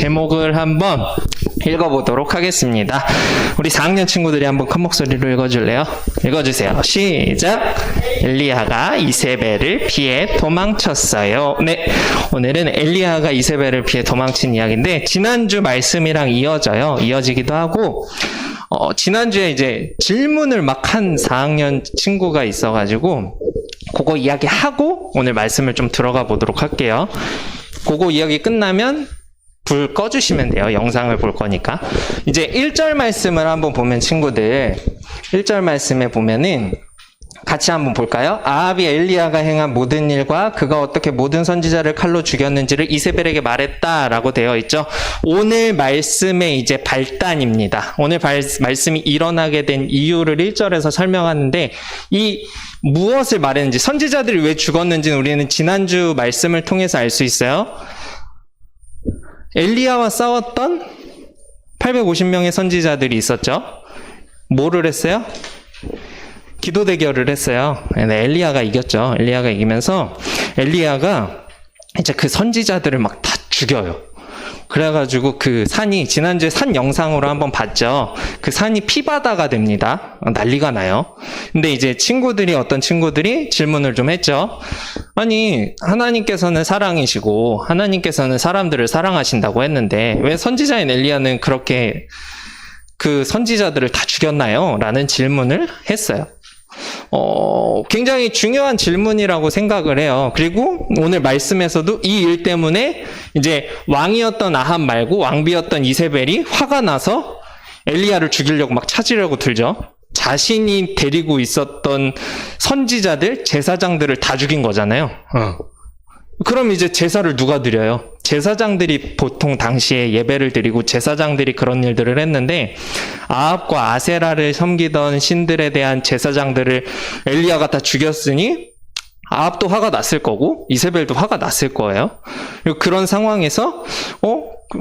제목을 한번 읽어보도록 하겠습니다. 우리 4학년 친구들이 한번 큰 목소리로 읽어줄래요? 읽어주세요. 시작! 엘리야가 이세벨을 피해 도망쳤어요. 네, 오늘은 엘리야가 이세벨을 피해 도망친 이야기인데 지난주 말씀이랑 이어지기도 하고 지난주에 이제 질문을 막 한 4학년 친구가 있어가지고 그거 이야기하고 오늘 말씀을 좀 들어가 보도록 할게요. 그거 이야기 끝나면 불 꺼주시면 돼요. 영상을 볼 거니까. 이제 1절 말씀을 한번 보면 친구들 1절 말씀에 보면은 같이 한번 볼까요? 아합이 엘리야가 행한 모든 일과 그가 어떻게 모든 선지자를 칼로 죽였는지를 이세벨에게 말했다라고 되어 있죠. 오늘 말씀의 이제 발단입니다. 오늘 말씀이 일어나게 된 이유를 1절에서 설명하는데 이 무엇을 말했는지 선지자들이 왜 죽었는지는 우리는 지난주 말씀을 통해서 알 수 있어요. 엘리야와 싸웠던 850명의 선지자들이 있었죠. 뭐를 했어요? 기도 대결을 했어요. 네, 엘리야가 이겼죠. 엘리야가 이기면서 엘리야가 이제 그 선지자들을 막 다 죽여요. 그래가지고 그 산이 지난주에 산 영상으로 한번 봤죠. 그 산이 피바다가 됩니다. 난리가 나요. 근데 이제 어떤 친구들이 질문을 좀 했죠. 아니 하나님께서는 사랑이시고 하나님께서는 사람들을 사랑하신다고 했는데 왜 선지자인 엘리야는 그렇게 그 선지자들을 다 죽였나요? 라는 질문을 했어요. 굉장히 중요한 질문이라고 생각을 해요. 그리고 오늘 말씀에서도 이 일 때문에 이제 왕이었던 아합 말고 왕비였던 이세벨이 화가 나서 엘리야를 죽이려고 막 찾으려고 들죠. 자신이 데리고 있었던 선지자들, 제사장들을 다 죽인 거잖아요. 그럼 이제 제사를 누가 드려요? 제사장들이 보통 당시에 예배를 드리고 제사장들이 그런 일들을 했는데 아합과 아세라를 섬기던 신들에 대한 제사장들을 엘리야가 다 죽였으니 아합도 화가 났을 거고 이세벨도 화가 났을 거예요. 그런 상황에서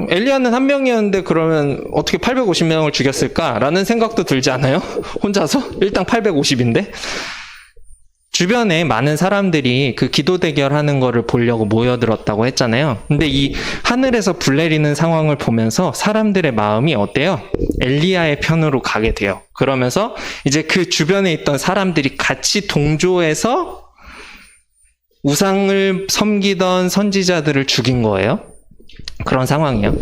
엘리야는 한 명이었는데 그러면 어떻게 850명을 죽였을까라는 생각도 들지 않아요? 혼자서? 일단 850인데? 주변에 많은 사람들이 그 기도 대결하는 거를 보려고 모여들었다고 했잖아요. 근데 이 하늘에서 불 내리는 상황을 보면서 사람들의 마음이 어때요? 엘리야의 편으로 가게 돼요. 그러면서 이제 그 주변에 있던 사람들이 같이 동조해서 우상을 섬기던 선지자들을 죽인 거예요. 그런 상황이에요.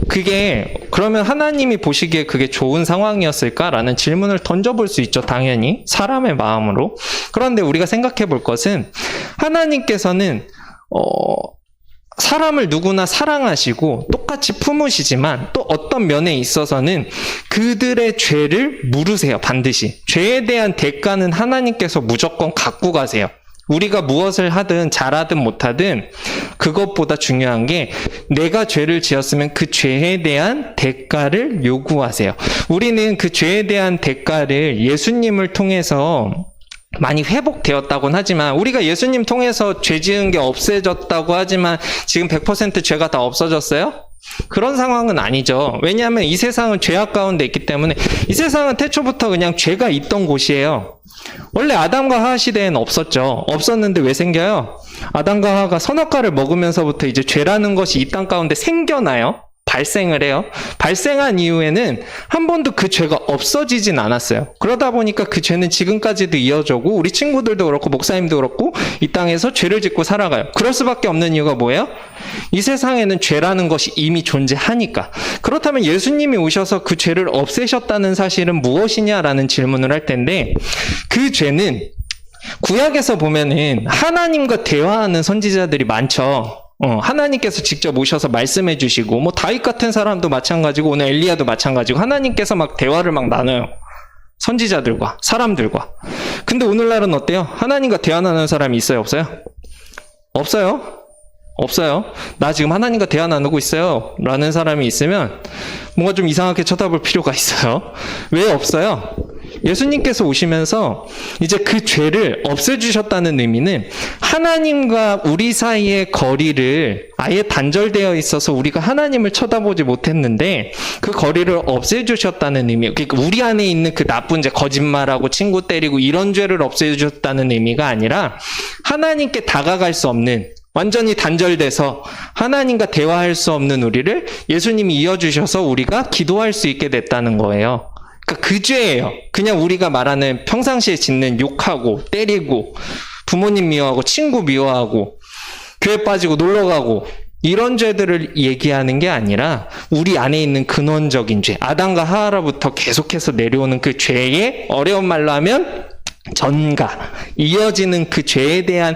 그러면 하나님이 보시기에 그게 좋은 상황이었을까라는 질문을 던져볼 수 있죠. 당연히 사람의 마음으로. 그런데 우리가 생각해 볼 것은 하나님께서는 사람을 누구나 사랑하시고 똑같이 품으시지만 또 어떤 면에 있어서는 그들의 죄를 물으세요. 반드시. 죄에 대한 대가는 하나님께서 무조건 갖고 가세요. 우리가 무엇을 하든 잘하든 못하든 그것보다 중요한 게 내가 죄를 지었으면 그 죄에 대한 대가를 요구하세요. 우리는 그 죄에 대한 대가를 예수님을 통해서 많이 회복되었다고는 하지만 우리가 예수님 통해서 죄 지은 게 없어졌다고 하지만 지금 100% 죄가 다 없어졌어요? 그런 상황은 아니죠. 왜냐하면 이 세상은 죄악 가운데 있기 때문에 이 세상은 태초부터 그냥 죄가 있던 곳이에요. 원래 아담과 하와 시대에는 없었죠. 없었는데 왜 생겨요? 아담과 하와가 선악과를 먹으면서부터 이제 죄라는 것이 이 땅 가운데 생겨나요. 발생을 해요. 발생한 이후에는 한 번도 그 죄가 없어지진 않았어요. 그러다 보니까 그 죄는 지금까지도 이어져고 우리 친구들도 그렇고 목사님도 그렇고 이 땅에서 죄를 짓고 살아가요. 그럴 수밖에 없는 이유가 뭐예요? 이 세상에는 죄라는 것이 이미 존재하니까. 그렇다면 예수님이 오셔서 그 죄를 없애셨다는 사실은 무엇이냐라는 질문을 할 텐데 그 죄는 구약에서 보면은 하나님과 대화하는 선지자들이 많죠. 하나님께서 직접 오셔서 말씀해 주시고 뭐 다윗 같은 사람도 마찬가지고 오늘 엘리야도 마찬가지고 하나님께서 막 대화를 막 나눠요. 선지자들과 사람들과. 근데 오늘날은 어때요? 하나님과 대화 나누는 사람이 있어요? 없어요? 없어요. 나 지금 하나님과 대화 나누고 있어요 라는 사람이 있으면 뭔가 좀 이상하게 쳐다볼 필요가 있어요. 왜 없어요? 예수님께서 오시면서 이제 그 죄를 없애주셨다는 의미는 하나님과 우리 사이의 거리를 아예 단절되어 있어서 우리가 하나님을 쳐다보지 못했는데 그 거리를 없애주셨다는 의미예요. 그러니까 우리 안에 있는 그 나쁜 죄, 거짓말하고 친구 때리고 이런 죄를 없애주셨다는 의미가 아니라 하나님께 다가갈 수 없는 완전히 단절돼서 하나님과 대화할 수 없는 우리를 예수님이 이어주셔서 우리가 기도할 수 있게 됐다는 거예요. 그러니까 그 죄예요. 그냥 우리가 말하는 평상시에 짓는 욕하고 때리고 부모님 미워하고 친구 미워하고 교회 빠지고 놀러가고 이런 죄들을 얘기하는 게 아니라 우리 안에 있는 근원적인 죄, 아담과 하와로부터 계속해서 내려오는 그 죄의 어려운 말로 하면 전가, 이어지는 그 죄에 대한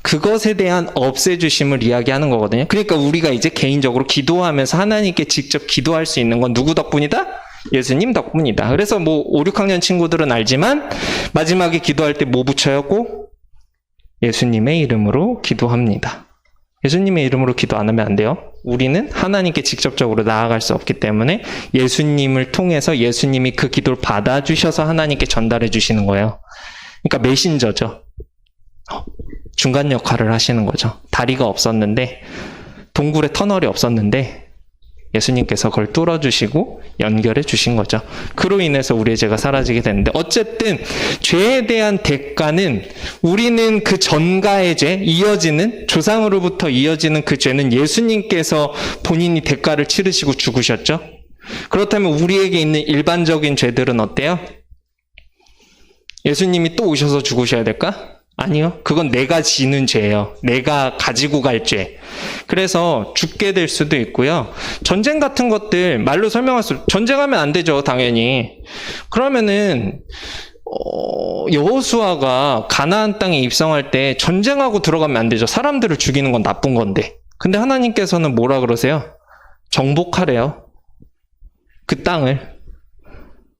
그것에 대한 없애주심을 이야기하는 거거든요. 그러니까 우리가 이제 개인적으로 기도하면서 하나님께 직접 기도할 수 있는 건 누구 덕분이다? 예수님 덕분이다. 그래서 5, 6학년 친구들은 알지만 마지막에 기도할 때 뭐 붙여야 고? 예수님의 이름으로 기도합니다. 예수님의 이름으로 기도 안 하면 안 돼요. 우리는 하나님께 직접적으로 나아갈 수 없기 때문에 예수님을 통해서 예수님이 그 기도를 받아주셔서 하나님께 전달해 주시는 거예요. 그러니까 메신저죠. 중간 역할을 하시는 거죠. 다리가 없었는데, 동굴에 터널이 없었는데 예수님께서 그걸 뚫어주시고 연결해 주신 거죠. 그로 인해서 우리의 죄가 사라지게 되는데, 어쨌든 죄에 대한 대가는, 우리는 그 전가의 죄, 이어지는 조상으로부터 이어지는 그 죄는 예수님께서 본인이 대가를 치르시고 죽으셨죠. 그렇다면 우리에게 있는 일반적인 죄들은 어때요? 예수님이 또 오셔서 죽으셔야 될까? 아니요. 그건 내가 지는 죄예요. 내가 가지고 갈 죄. 그래서 죽게 될 수도 있고요. 전쟁 같은 것들 말로 설명할 수, 전쟁하면 안 되죠, 당연히. 그러면은 여호수아가 가나안 땅에 입성할 때 전쟁하고 들어가면 안 되죠. 사람들을 죽이는 건 나쁜 건데. 근데 하나님께서는 뭐라 그러세요? 정복하래요. 그 땅을.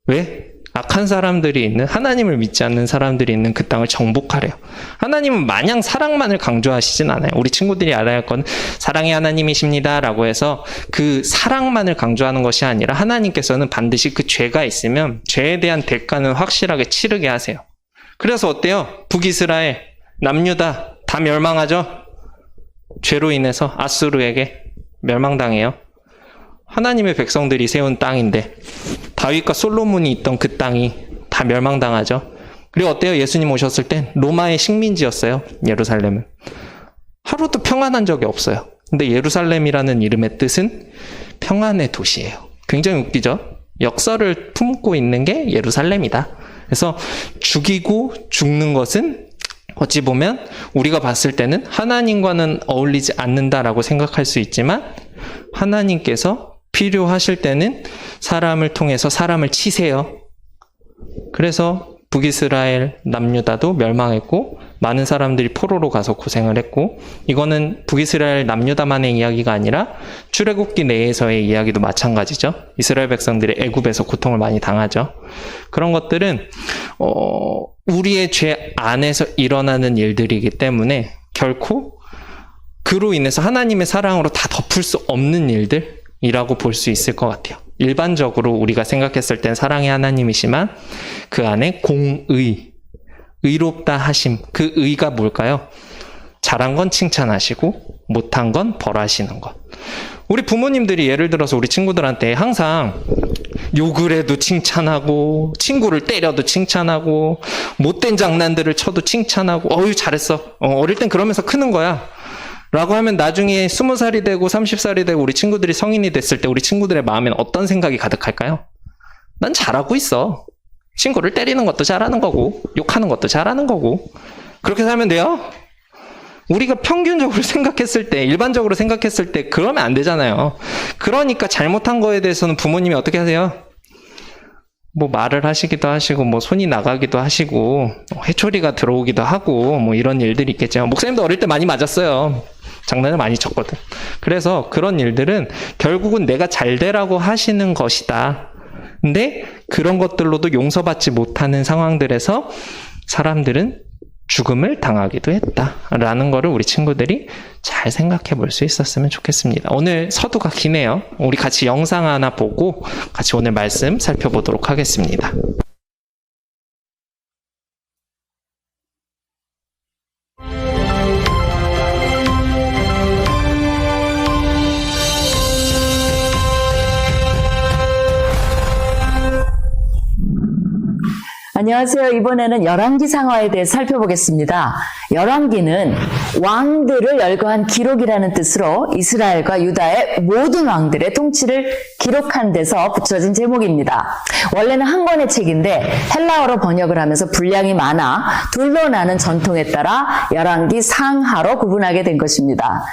왜? 악한 사람들이 있는, 하나님을 믿지 않는 사람들이 있는 그 땅을 정복하래요. 하나님은 마냥 사랑만을 강조하시진 않아요. 우리 친구들이 알아야 할 건 사랑의 하나님이십니다 라고 해서 그 사랑만을 강조하는 것이 아니라 하나님께서는 반드시 그 죄가 있으면 죄에 대한 대가는 확실하게 치르게 하세요. 그래서 어때요? 북이스라엘, 남유다 다 멸망하죠? 죄로 인해서 아수르에게 멸망당해요. 하나님의 백성들이 세운 땅인데 다윗과 솔로몬이 있던 그 땅이 다 멸망당하죠. 그리고 어때요? 예수님 오셨을 땐 로마의 식민지였어요. 예루살렘은. 하루도 평안한 적이 없어요. 근데 예루살렘이라는 이름의 뜻은 평안의 도시예요. 굉장히 웃기죠? 역사를 품고 있는 게 예루살렘이다. 그래서 죽이고 죽는 것은 어찌 보면 우리가 봤을 때는 하나님과는 어울리지 않는다라고 생각할 수 있지만, 하나님께서 필요하실 때는 사람을 통해서 사람을 치세요. 그래서 북이스라엘, 남유다도 멸망했고 많은 사람들이 포로로 가서 고생을 했고, 이거는 북이스라엘, 남유다만의 이야기가 아니라 출애굽기 내에서의 이야기도 마찬가지죠. 이스라엘 백성들이 애굽에서 고통을 많이 당하죠. 그런 것들은 우리의 죄 안에서 일어나는 일들이기 때문에 결코 그로 인해서 하나님의 사랑으로 다 덮을 수 없는 일들이라고 볼 수 있을 것 같아요. 일반적으로 우리가 생각했을 땐 사랑의 하나님이시만 그 안에 공의, 의롭다 하심, 그 의가 뭘까요? 잘한 건 칭찬하시고 못한 건 벌하시는 것. 우리 부모님들이 예를 들어서 우리 친구들한테 항상 욕을 해도 칭찬하고, 친구를 때려도 칭찬하고, 못된 장난들을 쳐도 칭찬하고, 어휴 잘했어. 어릴 땐 그러면서 크는 거야 라고 하면 나중에 20살이 되고 30살이 되고 우리 친구들이 성인이 됐을 때 우리 친구들의 마음에는 어떤 생각이 가득할까요? 난 잘하고 있어. 친구를 때리는 것도 잘하는 거고 욕하는 것도 잘하는 거고, 그렇게 살면 돼요? 우리가 평균적으로 생각했을 때, 일반적으로 생각했을 때 그러면 안 되잖아요. 그러니까 잘못한 거에 대해서는 부모님이 어떻게 하세요? 뭐 말을 하시기도 하시고, 뭐 손이 나가기도 하시고, 회초리가 들어오기도 하고, 뭐 이런 일들이 있겠죠. 목사님도 어릴 때 많이 맞았어요. 장난을 많이 쳤거든. 그래서 그런 일들은 결국은 내가 잘 되라고 하시는 것이다. 근데 그런 것들로도 용서받지 못하는 상황들에서 사람들은 죽음을 당하기도 했다라는 거를 우리 친구들이 잘 생각해 볼 수 있었으면 좋겠습니다. 오늘 서두가 기네요. 우리 같이 영상 하나 보고 같이 오늘 말씀 살펴보도록 하겠습니다. 안녕하세요. 이번에는 열왕기 상하에 대해 살펴보겠습니다. 열왕기는 왕들을 열거한 기록이라는 뜻으로 이스라엘과 유다의 모든 왕들의 통치를 기록한 데서 붙여진 제목입니다. 원래는 한 권의 책인데 헬라어로 번역을 하면서 분량이 많아 둘로 나는 전통에 따라 열왕기 상하로 구분하게 된 것입니다.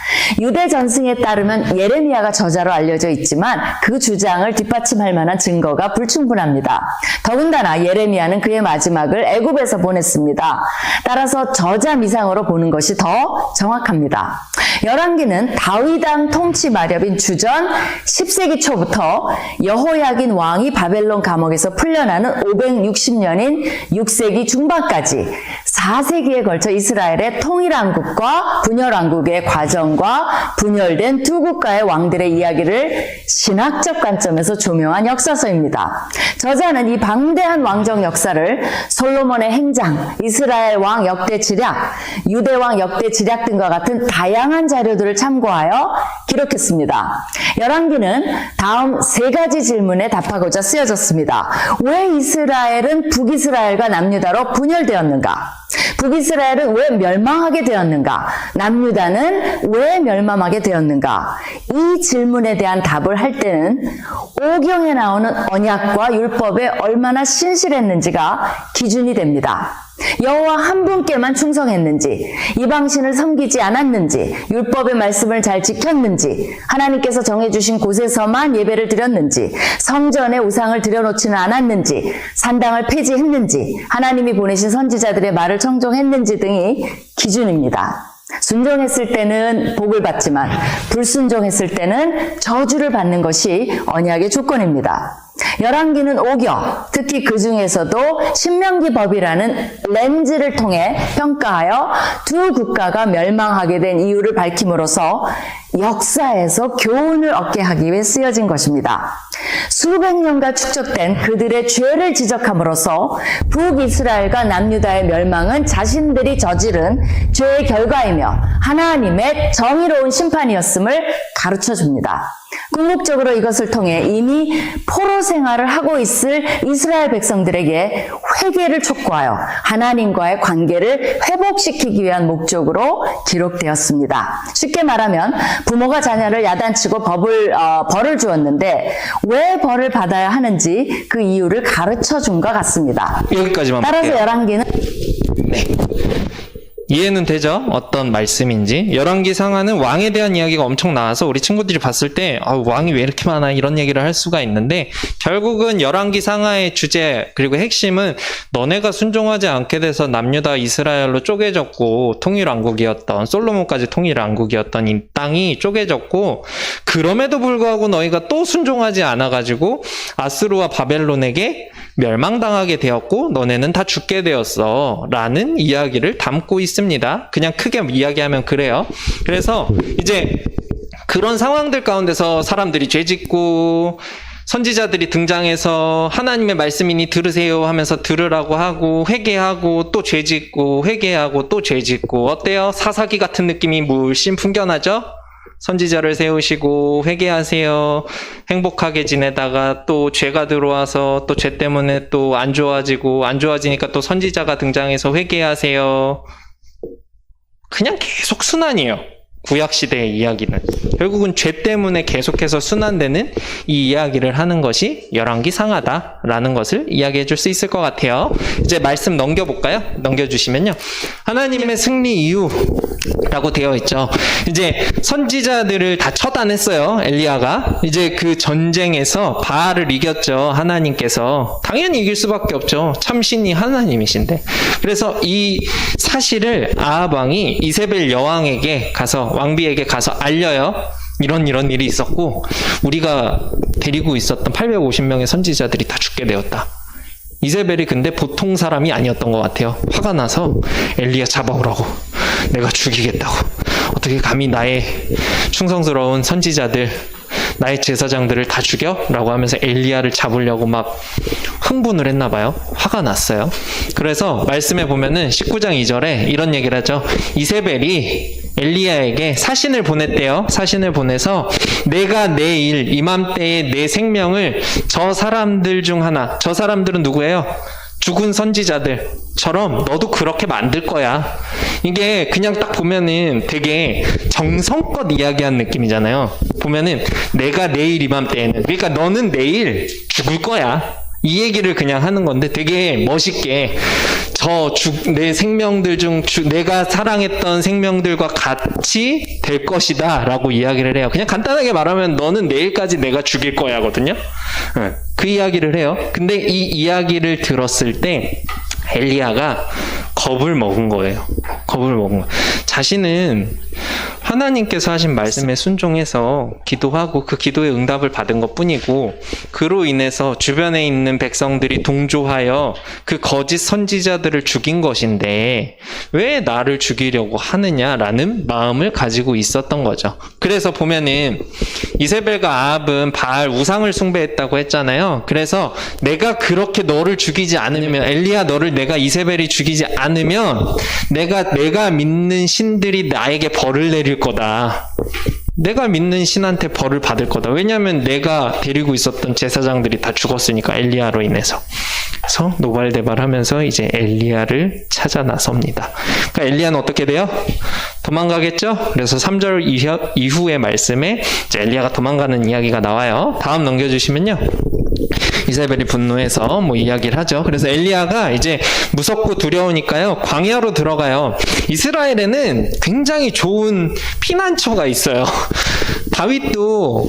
유대 전승에 따르면 예레미야가 저자로 알려져 있지만 그 주장을 뒷받침할 만한 증거가 불충분합니다. 더군다나 예레미야는 그의 마지막을 애굽에서 보냈습니다. 따라서 저자 미상으로 보는 것이 더 정확합니다. 열왕기는 다윗왕 통치 마렵인 주전 10세기 초부터 여호야긴 왕이 바벨론 감옥에서 풀려나는 560년인 6세기 중반까지 4세기에 걸쳐 이스라엘의 통일왕국과 분열왕국의 과정과 분열된 두 국가의 왕들의 이야기를 신학적 관점에서 조명한 역사서입니다. 저자는 이 방대한 왕정 역사를 솔로몬의 행장, 이스라엘 왕 역대 지략, 유대 왕 역대 지략 등과 같은 다양한 자료들을 참고하여 기록했습니다. 열왕기는 다음 세 가지 질문에 답하고자 쓰여졌습니다. 왜 이스라엘은 북이스라엘과 남유다로 분열되었는가? 북이스라엘은 왜 멸망하게 되었는가? 남유다는 왜 멸망하게 되었는가? 이 질문에 대한 답을 할 때는 오경에 나오는 언약과 율법에 얼마나 신실했는지가 기준이 됩니다. 여호와 한 분께만 충성했는지, 이방신을 섬기지 않았는지, 율법의 말씀을 잘 지켰는지, 하나님께서 정해주신 곳에서만 예배를 드렸는지, 성전에 우상을 들여놓지는 않았는지, 산당을 폐지했는지, 하나님이 보내신 선지자들의 말을 청종했는지 등이 기준입니다. 순종했을 때는 복을 받지만 불순종했을 때는 저주를 받는 것이 언약의 조건입니다. 열왕기는 오경, 특히 그 중에서도 신명기 법이라는 렌즈를 통해 평가하여 두 국가가 멸망하게 된 이유를 밝힘으로써 역사에서 교훈을 얻게 하기 위해 쓰여진 것입니다. 수백 년간 축적된 그들의 죄를 지적함으로써 북이스라엘과 남유다의 멸망은 자신들이 저지른 죄의 결과이며 하나님의 정의로운 심판이었음을 가르쳐줍니다. 궁극적으로 이것을 통해 이미 포로 생활을 하고 있을 이스라엘 백성들에게 회개를 촉구하여 하나님과의 관계를 회복시키기 위한 목적으로 기록되었습니다. 쉽게 말하면 부모가 자녀를 야단치고 벌을 주었는데 왜 벌을 받아야 하는지 그 이유를 가르쳐준 것 같습니다. 여기까지만 따라서 볼게요. 열왕기는 이해는 되죠? 어떤 말씀인지. 열왕기 상하는 왕에 대한 이야기가 엄청 나와서 우리 친구들이 봤을 때 왕이 왜 이렇게 많아 이런 얘기를 할 수가 있는데, 결국은 열왕기 상하의 주제 그리고 핵심은 너네가 순종하지 않게 돼서 남유다 이스라엘로 쪼개졌고 통일왕국이었던, 솔로몬까지 통일왕국이었던 이 땅이 쪼개졌고, 그럼에도 불구하고 너희가 또 순종하지 않아가지고 아스루와 바벨론에게 멸망당하게 되었고 너네는 다 죽게 되었어 라는 이야기를 담고 있습니다. 그냥 크게 이야기하면 그래요. 그래서 이제 그런 상황들 가운데서 사람들이 죄짓고 선지자들이 등장해서 하나님의 말씀이니 들으세요 하면서 들으라고 하고, 회개하고 또 죄짓고, 회개하고 또 죄짓고, 어때요? 사사기 같은 느낌이 물씬 풍겨나죠? 선지자를 세우시고 회개하세요. 행복하게 지내다가 또 죄가 들어와서 또 죄 때문에 또 안 좋아지니까 또 선지자가 등장해서 회개하세요. 그냥 계속 순환이에요. 구약시대의 이야기는. 결국은 죄 때문에 계속해서 순환되는 이 이야기를 하는 것이 열왕기 상하다라는 것을 이야기해 줄 수 있을 것 같아요. 이제 말씀 넘겨볼까요? 넘겨주시면요. 하나님의 승리 이유라고 되어 있죠. 이제 선지자들을 다 처단했어요. 엘리야가. 이제 그 전쟁에서 바알을 이겼죠. 하나님께서. 당연히 이길 수밖에 없죠. 참신이 하나님이신데. 그래서 이 사실을 아합 왕이 이세벨 여왕에게 가서, 왕비에게 가서 알려요. 이런 일이 있었고 우리가 데리고 있었던 850명의 선지자들이 다 죽게 되었다. 이세벨이 근데 보통 사람이 아니었던 것 같아요. 화가 나서 엘리야 잡아오라고, 내가 죽이겠다고, 어떻게 감히 나의 충성스러운 선지자들, 나의 제사장들을 다 죽여? 라고 하면서 엘리야를 잡으려고 막 흥분을 했나 봐요. 화가 났어요. 그래서 말씀에 보면은 19장 2절에 이런 얘기를 하죠. 이세벨이 엘리야에게 사신을 보냈대요. 사신을 보내서 내가 내일 이맘때에 내 생명을 저 사람들 중 하나, 저 사람들은 누구예요? 죽은 선지자들처럼 너도 그렇게 만들 거야. 이게 그냥 딱 보면은 되게 정성껏 이야기한 느낌이잖아요. 보면은 내가 내일 이맘때에는, 그러니까 너는 내일 죽을 거야. 이 얘기를 그냥 하는 건데 되게 멋있게 내 생명들 중 내가 사랑했던 생명들과 같이 될 것이다 라고 이야기를 해요. 그냥 간단하게 말하면 너는 내일까지 내가 죽일 거야 거든요. 그 이야기를 해요. 근데 이 이야기를 들었을 때 엘리야가 겁을 먹은 거예요. 겁을 먹은 거예요. 자신은 하나님께서 하신 말씀에 순종해서 기도하고 그 기도의 응답을 받은 것 뿐이고, 그로 인해서 주변에 있는 백성들이 동조하여 그 거짓 선지자들을 죽인 것인데 왜 나를 죽이려고 하느냐라는 마음을 가지고 있었던 거죠. 그래서 보면은 이세벨과 아합은 바알 우상을 숭배했다고 했잖아요. 그래서 내가 그렇게 너를 죽이지 않으면, 엘리야 너를 내가 이세벨이 죽이지 않으면 내가 믿는 신들이 나에게 벌을 내릴 거다. 내가 믿는 신한테 벌을 받을 거다. 왜냐하면 내가 데리고 있었던 제사장들이 다 죽었으니까, 엘리야로 인해서. 그래서 노발대발하면서 이제 엘리야를 찾아 나섭니다. 그러니까 엘리야는 어떻게 돼요? 도망가겠죠? 그래서 3절 이후의 말씀에 이제 엘리야가 도망가는 이야기가 나와요. 다음 넘겨주시면요. 이세벨이 분노해서 이야기를 하죠. 그래서 엘리야가 이제 무섭고 두려우니까요, 광야로 들어가요. 이스라엘에는 굉장히 좋은 피난처가 있어요. 다윗도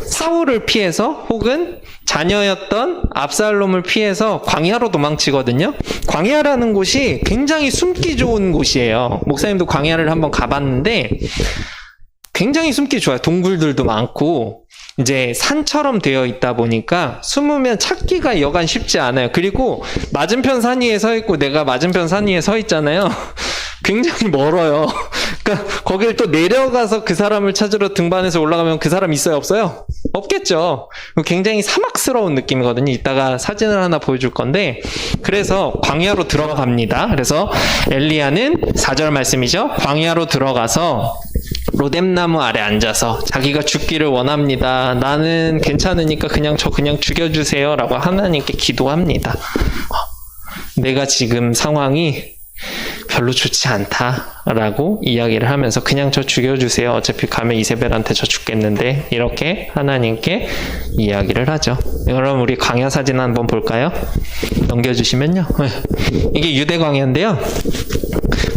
사울을 피해서, 혹은 자녀였던 압살롬을 피해서 광야로 도망치거든요. 광야라는 곳이 굉장히 숨기 좋은 곳이에요. 목사님도 광야를 한번 가봤는데 굉장히 숨기 좋아요. 동굴들도 많고 이제 산처럼 되어 있다 보니까 숨으면 찾기가 여간 쉽지 않아요. 그리고 맞은편 산 위에 서 있고 내가 맞은편 산 위에 서 있잖아요. 굉장히 멀어요. 그러니까 거길 또 내려가서 그 사람을 찾으러 등반해서 올라가면 그 사람 있어요, 없어요? 없겠죠. 굉장히 사막스러운 느낌이거든요. 이따가 사진을 하나 보여줄 건데, 그래서 광야로 들어갑니다. 그래서 엘리야는 4절 말씀이죠. 광야로 들어가서 로뎀나무 아래 앉아서 자기가 죽기를 원합니다. 나는 괜찮으니까 그냥 죽여주세요 라고 하나님께 기도합니다. 내가 지금 상황이 별로 좋지 않다라고 이야기를 하면서 그냥 저 죽여주세요. 어차피 가면 이세벨한테 저 죽겠는데, 이렇게 하나님께 이야기를 하죠. 그럼 우리 광야 사진 한번 볼까요? 넘겨주시면요. 이게 유대 광야인데요.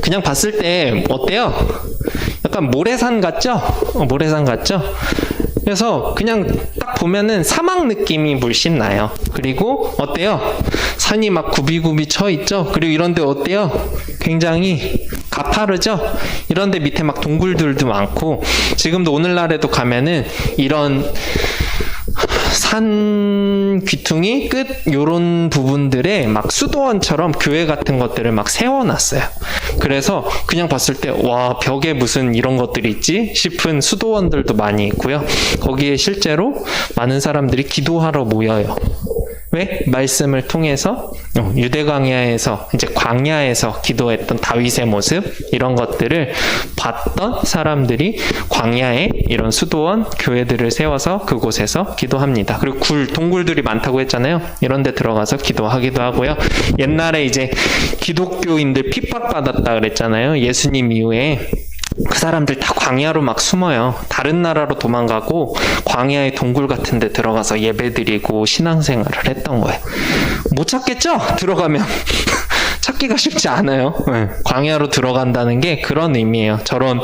그냥 봤을 때 어때요? 약간 모래산 같죠? 모래산 같죠? 그래서 그냥 딱 보면은 사막 느낌이 물씬 나요. 그리고 어때요? 산이 막 굽이굽이 쳐 있죠? 그리고 이런데 어때요? 굉장히 가파르죠? 이런데 밑에 막 동굴들도 많고, 지금도 오늘날에도 가면은 이런 산 귀퉁이 끝 요런 부분들에 막 수도원처럼 교회 같은 것들을 막 세워놨어요. 그래서 그냥 봤을 때 와, 벽에 무슨 이런 것들이 있지 싶은 수도원들도 많이 있고요. 거기에 실제로 많은 사람들이 기도하러 모여요. 왜? 말씀을 통해서 유대 광야에서, 이제 광야에서 기도했던 다윗의 모습, 이런 것들을 봤던 사람들이 광야에 이런 수도원, 교회들을 세워서 그곳에서 기도합니다. 그리고 동굴들이 많다고 했잖아요. 이런 데 들어가서 기도하기도 하고요. 옛날에 이제 기독교인들 핍박받았다 그랬잖아요. 예수님 이후에. 그 사람들 다 광야로 막 숨어요. 다른 나라로 도망가고 광야의 동굴 같은 데 들어가서 예배드리고 신앙생활을 했던 거예요. 못 찾겠죠? 들어가면. 찾기가 쉽지 않아요. 광야로 들어간다는 게 그런 의미예요. 저런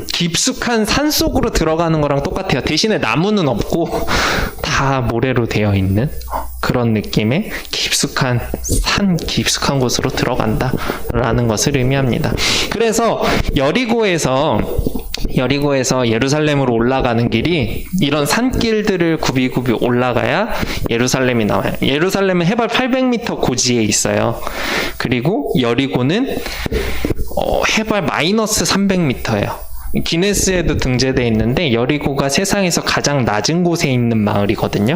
깊숙한 산 속으로 들어가는 거랑 똑같아요. 대신에 나무는 없고 다 모래로 되어 있는 그런 느낌의 깊숙한 곳으로 들어간다라는 것을 의미합니다. 그래서 여리고에서 예루살렘으로 올라가는 길이 이런 산길들을 굽이굽이 올라가야 예루살렘이 나와요. 예루살렘은 해발 800m 고지에 있어요. 그리고 여리고는 해발 마이너스 300m예요. 기네스에도 등재되어 있는데 여리고가 세상에서 가장 낮은 곳에 있는 마을이거든요.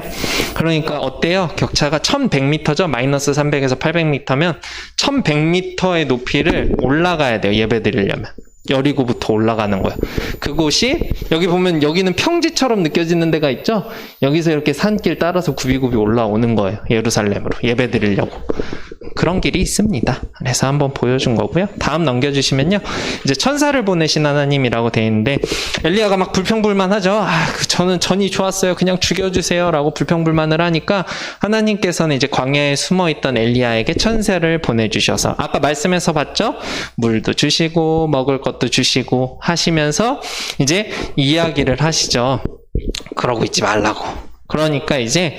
그러니까 어때요? 격차가 1100m죠? 마이너스 300에서 800m면 1100m의 높이를 올라가야 돼요. 예배 드리려면. 여리고부터 올라가는 거예요. 그곳이 여기 보면 여기는 평지처럼 느껴지는 데가 있죠. 여기서 이렇게 산길 따라서 굽이굽이 올라오는 거예요. 예루살렘으로 예배 드리려고. 그런 길이 있습니다. 그래서 한번 보여준 거고요. 다음 넘겨주시면요. 이제 천사를 보내신 하나님이라고 되어 있는데 엘리야가 막 불평불만하죠. 저는 전이 좋았어요. 그냥 죽여주세요. 라고 불평불만을 하니까 하나님께서는 이제 광야에 숨어있던 엘리야에게 천사를 보내주셔서 아까 말씀에서 봤죠? 물도 주시고 먹을 것도 주시고 하시면서 이제 이야기를 하시죠. 그러고 있지 말라고. 그러니까 이제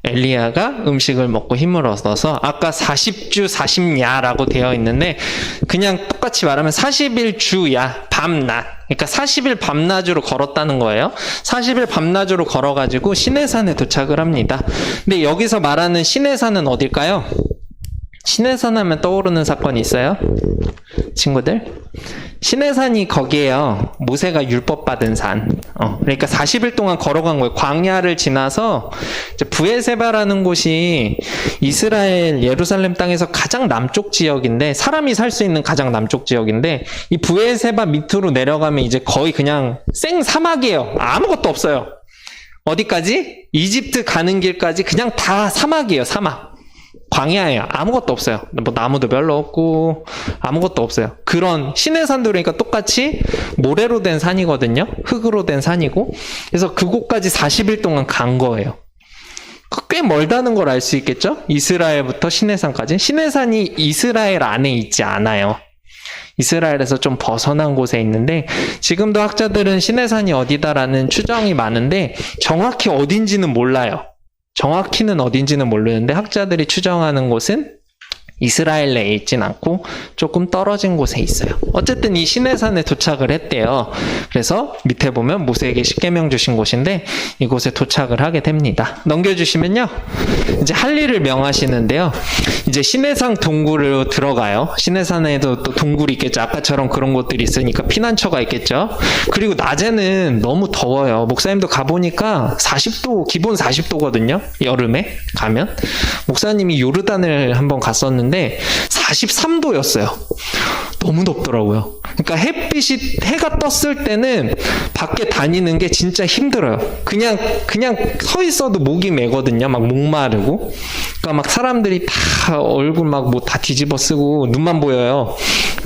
엘리야가 음식을 먹고 힘을 얻어서 아까 40주 40야라고 되어 있는데 그냥 똑같이 말하면 40일 주야 밤낮. 그러니까 40일 밤낮으로 걸었다는 거예요. 40일 밤낮으로 걸어가지고 시내산에 도착을 합니다. 근데 여기서 말하는 시내산은 어딜까요? 시내산 하면 떠오르는 사건이 있어요? 친구들? 시내산이 거기에요. 모세가 율법 받은 산. 그러니까 40일 동안 걸어간 거예요. 광야를 지나서 브에세바라는 곳이 이스라엘 예루살렘 땅에서 가장 남쪽 지역인데 사람이 살 수 있는 가장 남쪽 지역인데 이 브에세바 밑으로 내려가면 이제 거의 그냥 생 사막이에요. 아무것도 없어요. 어디까지? 이집트 가는 길까지 그냥 다 사막이에요. 사막. 광야예요. 아무것도 없어요. 뭐 나무도 별로 없고 아무것도 없어요. 그런 시내산도 그러니까 똑같이 모래로 된 산이거든요. 흙으로 된 산이고 그래서 그곳까지 40일 동안 간 거예요. 꽤 멀다는 걸 알 수 있겠죠? 이스라엘부터 시내산까지. 시내산이 이스라엘 안에 있지 않아요. 이스라엘에서 좀 벗어난 곳에 있는데 지금도 학자들은 시내산이 어디다라는 추정이 많은데 정확히 어딘지는 몰라요. 정확히는 어딘지는 모르는데 학자들이 추정하는 곳은 이스라엘 내에 있진 않고 조금 떨어진 곳에 있어요. 어쨌든 이 시내산에 도착을 했대요. 그래서 밑에 보면 모세에게 십계명 주신 곳인데 이곳에 도착을 하게 됩니다. 넘겨주시면요. 이제 할 일을 명하시는데요. 이제 시내산 동굴로 들어가요. 시내산에도 또 동굴이 있겠죠. 아까처럼 그런 곳들이 있으니까 피난처가 있겠죠. 그리고 낮에는 너무 더워요. 목사님도 가보니까 40도, 기본 40도거든요. 여름에 가면. 목사님이 요르단을 한번 갔었는데 43도였어요. 너무 덥더라고요. 그러니까 해가 떴을 때는 밖에 다니는 게 진짜 힘들어요. 그냥 서 있어도 목이 메거든요. 막 목마르고. 그러니까 막 사람들이 다 얼굴 막 뭐 다 뒤집어 쓰고 눈만 보여요.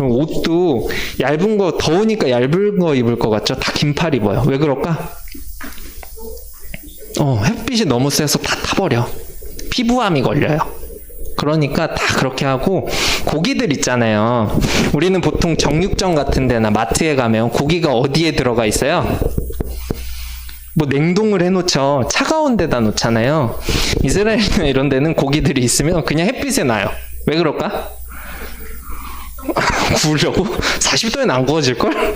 옷도 얇은 거, 더우니까 얇은 거 입을 것 같죠? 다 긴팔 입어요. 왜 그럴까? 햇빛이 너무 세서 다 타버려. 피부암이 걸려요. 그러니까 다 그렇게 하고 고기들 있잖아요. 우리는 보통 정육점 같은 데나 마트에 가면 고기가 어디에 들어가 있어요? 뭐 냉동을 해놓죠. 차가운 데다 놓잖아요. 이스라엘이나 이런 데는 고기들이 있으면 그냥 햇빛에 놔요. 왜 그럴까? 구우려고? 40도에는 안 구워질걸?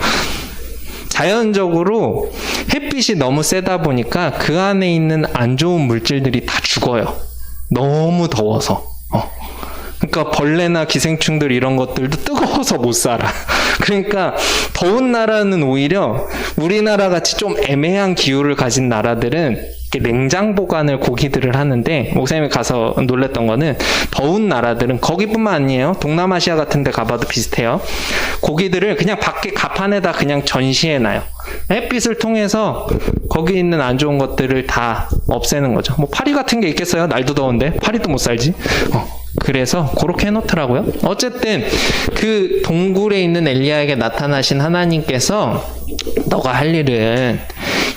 자연적으로 햇빛이 너무 세다 보니까 그 안에 있는 안 좋은 물질들이 다 죽어요. 너무 더워서. 그러니까 벌레나 기생충들 이런 것들도 뜨거워서 못 살아. 그러니까 더운 나라는 오히려 우리나라 같이 좀 애매한 기후를 가진 나라들은 냉장 보관을 고기들을 하는데 목사님이 가서 놀랬던 거는 더운 나라들은 거기뿐만 아니에요. 동남아시아 같은 데 가봐도 비슷해요. 고기들을 그냥 밖에 가판에다 그냥 전시해놔요. 햇빛을 통해서 거기 있는 안 좋은 것들을 다 없애는 거죠. 뭐 파리 같은 게 있겠어요? 날도 더운데 파리도 못 살지. 그래서 그렇게 해놓더라고요. 어쨌든 그 동굴에 있는 엘리야에게 나타나신 하나님께서 너가 할 일은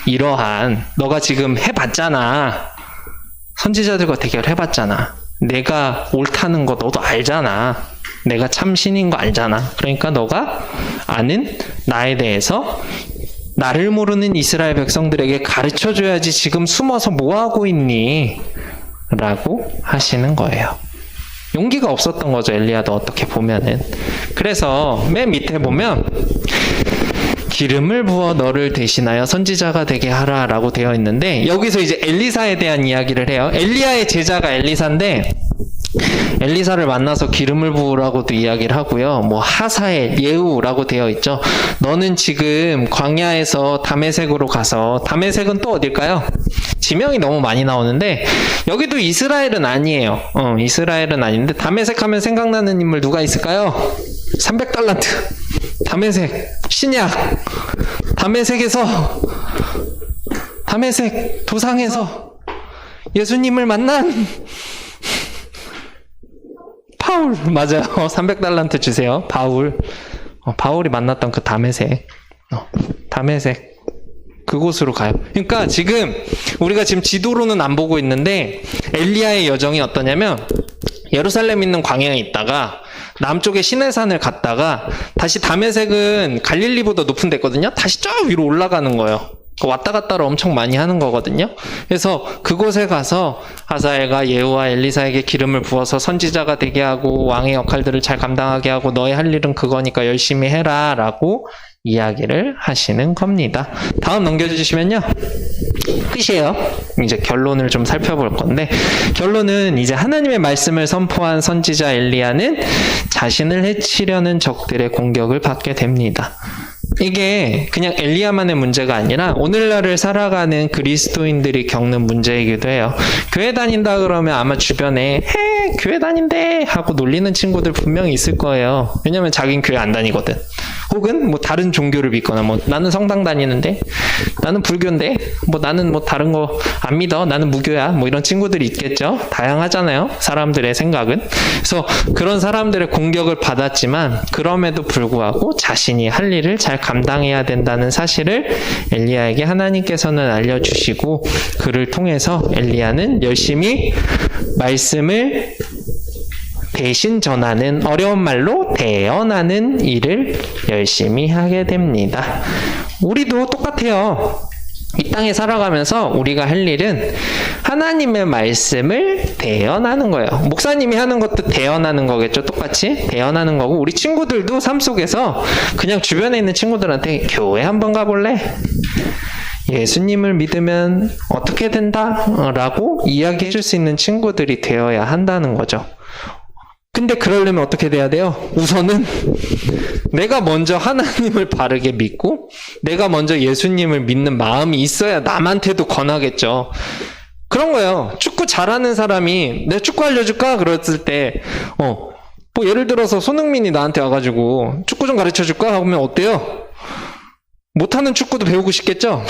이러한, 너가 지금 해봤잖아. 선지자들과 대결해봤잖아. 내가 옳다는 거 너도 알잖아. 내가 참 신인 거 알잖아. 그러니까 너가 아는 나에 대해서 나를 모르는 이스라엘 백성들에게 가르쳐줘야지 지금 숨어서 뭐하고 있니? 라고 하시는 거예요. 용기가 없었던 거죠. 엘리야도 어떻게 보면은. 그래서 맨 밑에 보면 기름을 부어 너를 대신하여 선지자가 되게 하라 라고 되어 있는데 여기서 이제 엘리사에 대한 이야기를 해요. 엘리야의 제자가 엘리사인데 엘리사를 만나서 기름을 부으라고도 이야기를 하고요. 뭐 하사엘, 예후라고 되어 있죠. 너는 지금 광야에서 다메섹으로 가서, 다메섹은 또 어딜까요? 지명이 너무 많이 나오는데 여기도 이스라엘은 아니에요. 이스라엘은 아닌데 다메섹 하면 생각나는 인물 누가 있을까요? 300달란트 다메섹 신약 다메섹에서 다메섹 도상에서 예수님을 만난 바울 맞아요. 300달란트 주세요. 바울이 만났던 그 다메섹 다메섹 그곳으로 가요. 그러니까 지금 우리가 지금 지도로는 안 보고 있는데 엘리야의 여정이 어떠냐면 예루살렘 있는 광야에 있다가 남쪽에 시내산을 갔다가 다시 다메섹은 갈릴리보다 높은 데거든요. 다시 저 위로 올라가는 거예요. 왔다 갔다를 엄청 많이 하는 거거든요. 그래서 그곳에 가서 하사엘과 예후와 엘리사에게 기름을 부어서 선지자가 되게 하고 왕의 역할들을 잘 감당하게 하고 너의 할 일은 그거니까 열심히 해라 라고 이야기를 하시는 겁니다. 다음 넘겨주시면요. 끝이에요. 이제 결론을 좀 살펴볼 건데 결론은 이제 하나님의 말씀을 선포한 선지자 엘리야는 자신을 해치려는 적들의 공격을 받게 됩니다. 이게 그냥 엘리야만의 문제가 아니라 오늘날을 살아가는 그리스도인들이 겪는 문제이기도 해요. 교회 다닌다 그러면 아마 주변에 교회 다닌대 하고 놀리는 친구들 분명히 있을 거예요. 왜냐면 자기는 교회 안 다니거든. 혹은 뭐 다른 종교를 믿거나 뭐 나는 성당 다니는데 나는 불교인데 뭐 나는 뭐 다른 거 안 믿어 나는 무교야 뭐 이런 친구들이 있겠죠. 다양하잖아요. 사람들의 생각은. 그래서 그런 사람들의 공격을 받았지만 그럼에도 불구하고 자신이 할 일을 잘 감당해야 된다는 사실을 엘리야에게 하나님께서는 알려주시고 그를 통해서 엘리야는 열심히 말씀을 대신 전하는 어려운 말로 대언하는 일을 열심히 하게 됩니다. 우리도 똑같아요. 이 땅에 살아가면서 우리가 할 일은 하나님의 말씀을 대언하는 거예요. 목사님이 하는 것도 대언하는 거겠죠. 똑같이 대언하는 거고 우리 친구들도 삶 속에서 그냥 주변에 있는 친구들한테 교회 한번 가볼래? 예수님을 믿으면 어떻게 된다? 라고 이야기해 줄 수 있는 친구들이 되어야 한다는 거죠. 근데 그러려면 어떻게 돼야 돼요? 우선은 내가 먼저 하나님을 바르게 믿고 내가 먼저 예수님을 믿는 마음이 있어야 남한테도 권하겠죠. 그런 거예요. 축구 잘하는 사람이 내가 축구 알려줄까? 그랬을 때 뭐 예를 들어서 손흥민이 나한테 와가지고 축구 좀 가르쳐줄까? 하면 어때요? 못하는 축구도 배우고 싶겠죠?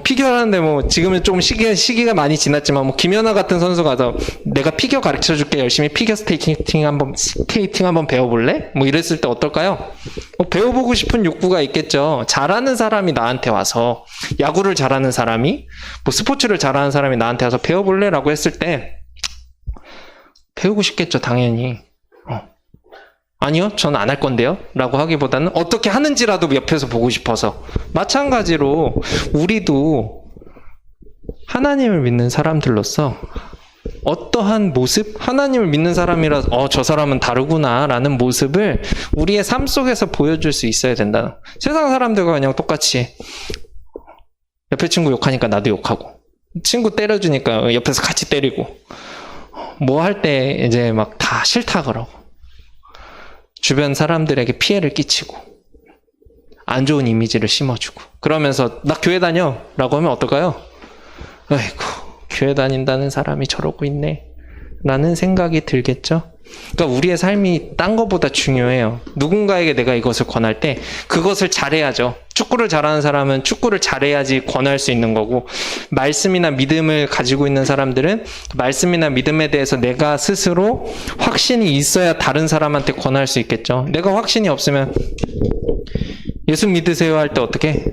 피겨 하는데 뭐 지금은 좀 시기가 많이 지났지만 뭐 김연아 같은 선수가 와서 내가 피겨 가르쳐 줄게 열심히 피겨 스케이팅 한번 배워볼래? 뭐 이랬을 때 어떨까요? 배워보고 싶은 욕구가 있겠죠. 잘하는 사람이 나한테 와서 야구를 잘하는 사람이 뭐 스포츠를 잘하는 사람이 나한테 와서 배워볼래? 라고 했을 때 배우고 싶겠죠. 당연히. 아니요, 전 안 할 건데요. 라고 하기보다는 어떻게 하는지라도 옆에서 보고 싶어서. 마찬가지로 우리도 하나님을 믿는 사람들로서 어떠한 모습? 하나님을 믿는 사람이라서 저 사람은 다르구나 라는 모습을 우리의 삶 속에서 보여줄 수 있어야 된다. 세상 사람들과 그냥 똑같이 옆에 친구 욕하니까 나도 욕하고 친구 때려주니까 옆에서 같이 때리고 뭐 할 때 이제 막 다 싫다 그러고 주변 사람들에게 피해를 끼치고 안 좋은 이미지를 심어주고 그러면서 나 교회 다녀 라고 하면 어떨까요? 아이고 교회 다닌다는 사람이 저러고 있네 라는 생각이 들겠죠. 그러니까 우리의 삶이 딴 것보다 중요해요. 누군가에게 내가 이것을 권할 때 그것을 잘해야죠. 축구를 잘하는 사람은 축구를 잘해야지 권할 수 있는 거고 말씀이나 믿음을 가지고 있는 사람들은 말씀이나 믿음에 대해서 내가 스스로 확신이 있어야 다른 사람한테 권할 수 있겠죠. 내가 확신이 없으면 예수 믿으세요 할 때 어떻게?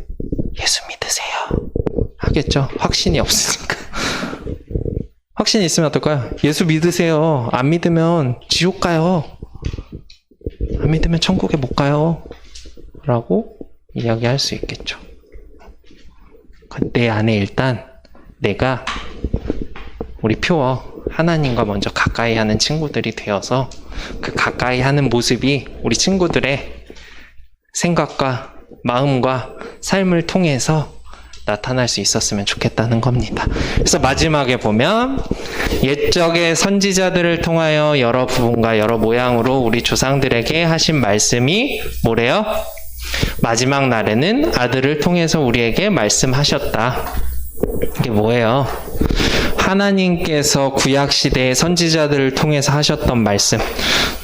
예수 믿으세요 하겠죠. 확신이 없으니까. 확신이 있으면 어떨까요? 예수 믿으세요. 안 믿으면 지옥 가요. 안 믿으면 천국에 못 가요. 라고 이야기할 수 있겠죠. 내 안에 일단 내가 우리 표어 하나님과 먼저 가까이 하는 친구들이 되어서 그 가까이 하는 모습이 우리 친구들의 생각과 마음과 삶을 통해서 나타날 수 있었으면 좋겠다는 겁니다. 그래서 마지막에 보면 옛적의 선지자들을 통하여 여러 부분과 여러 모양으로 우리 조상들에게 하신 말씀이 뭐래요? 마지막 날에는 아들을 통해서 우리에게 말씀하셨다. 이게 뭐예요? 하나님께서 구약시대의 선지자들을 통해서 하셨던 말씀.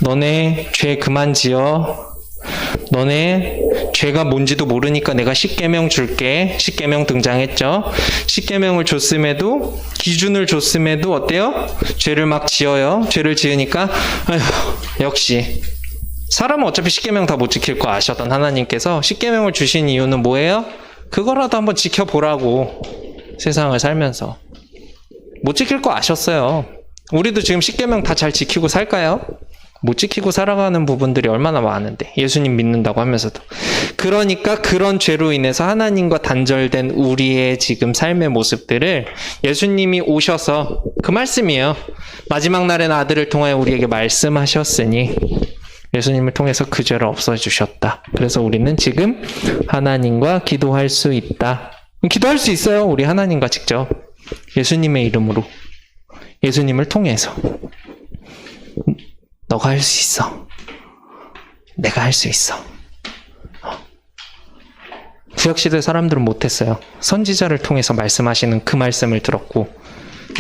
너네 죄 그만 지어. 너네 죄가 뭔지도 모르니까 내가 십계명 줄게. 십계명 등장했죠. 십계명을 줬음에도, 기준을 줬음에도 어때요? 죄를 막 지어요. 죄를 지으니까 아휴, 역시 사람은 어차피 십계명 다 못 지킬 거 아셨던 하나님께서 십계명을 주신 이유는 뭐예요? 그거라도 한번 지켜보라고. 세상을 살면서 못 지킬 거 아셨어요. 우리도 지금 십계명 다 잘 지키고 살까요? 못 지키고 살아가는 부분들이 얼마나 많은데, 예수님 믿는다고 하면서도. 그러니까 그런 죄로 인해서 하나님과 단절된 우리의 지금 삶의 모습들을 예수님이 오셔서, 그 말씀이에요. 마지막 날엔 아들을 통하여 우리에게 말씀하셨으니 예수님을 통해서 그 죄를 없어주셨다. 그래서 우리는 지금 하나님과 기도할 수 있다. 기도할 수 있어요. 우리 하나님과 직접. 예수님의 이름으로. 예수님을 통해서. 너가 할 수 있어. 내가 할 수 있어. 구약시대 사람들은 못했어요. 선지자를 통해서 말씀하시는 그 말씀을 들었고,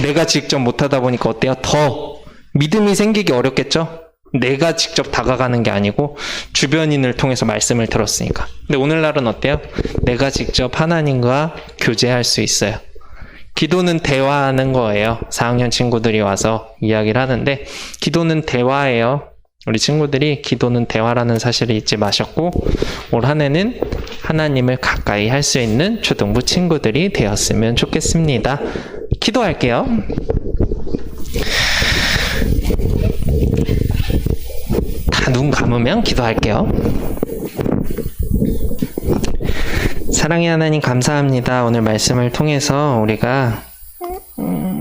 내가 직접 못하다 보니까 어때요? 더 믿음이 생기기 어렵겠죠? 내가 직접 다가가는 게 아니고 주변인을 통해서 말씀을 들었으니까. 근데 오늘날은 어때요? 내가 직접 하나님과 교제할 수 있어요. 기도는 대화하는 거예요. 4학년 친구들이 와서 이야기를 하는데, 기도는 대화예요. 우리 친구들이 기도는 대화라는 사실을 잊지 마셨고, 올 한 해는 하나님을 가까이 할 수 있는 초등부 친구들이 되었으면 좋겠습니다. 기도할게요. 다 눈 감으면 기도할게요. 사랑의 하나님 감사합니다. 오늘 말씀을 통해서 우리가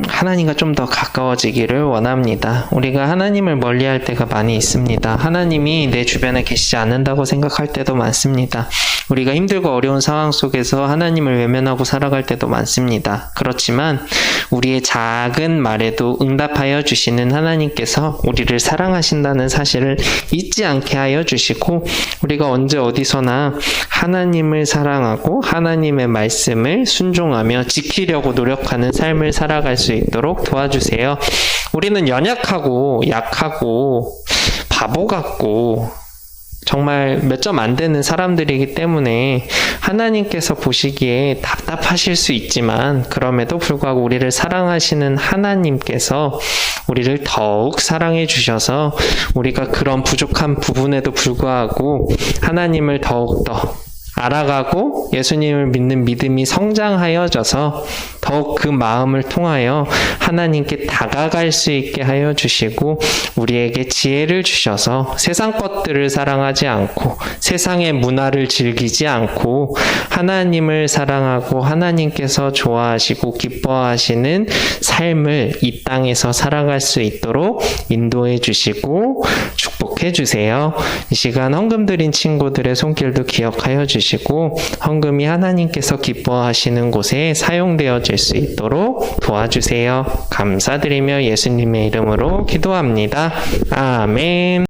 하나님과 좀 더 가까워지기를 원합니다. 우리가 하나님을 멀리할 때가 많이 있습니다. 하나님이 내 주변에 계시지 않는다고 생각할 때도 많습니다. 우리가 힘들고 어려운 상황 속에서 하나님을 외면하고 살아갈 때도 많습니다. 그렇지만 우리의 작은 말에도 응답하여 주시는 하나님께서 우리를 사랑하신다는 사실을 잊지 않게 하여 주시고, 우리가 언제 어디서나 하나님을 사랑하고 하나님의 말씀을 순종하며 지키려고 노력하는 삶을 살아갈 수 있도록 도와주세요. 우리는 연약하고 약하고 바보 같고 정말 몇 점 안 되는 사람들이기 때문에 하나님께서 보시기에 답답하실 수 있지만, 그럼에도 불구하고 우리를 사랑하시는 하나님께서 우리를 더욱 사랑해 주셔서 우리가 그런 부족한 부분에도 불구하고 하나님을 더욱더 알아가고 예수님을 믿는 믿음이 성장하여져서 더욱 그 마음을 통하여 하나님께 다가갈 수 있게 하여 주시고, 우리에게 지혜를 주셔서 세상 것들을 사랑하지 않고 세상의 문화를 즐기지 않고 하나님을 사랑하고 하나님께서 좋아하시고 기뻐하시는 삶을 이 땅에서 살아갈 수 있도록 인도해 주시고 축복해 주세요. 이 시간 헌금 드린 친구들의 손길도 기억하여 주시고, 헌금이 하나님께서 기뻐하시는 곳에 사용되어질 수 있도록 도와주세요. 감사드리며 예수님의 이름으로 기도합니다. 아멘.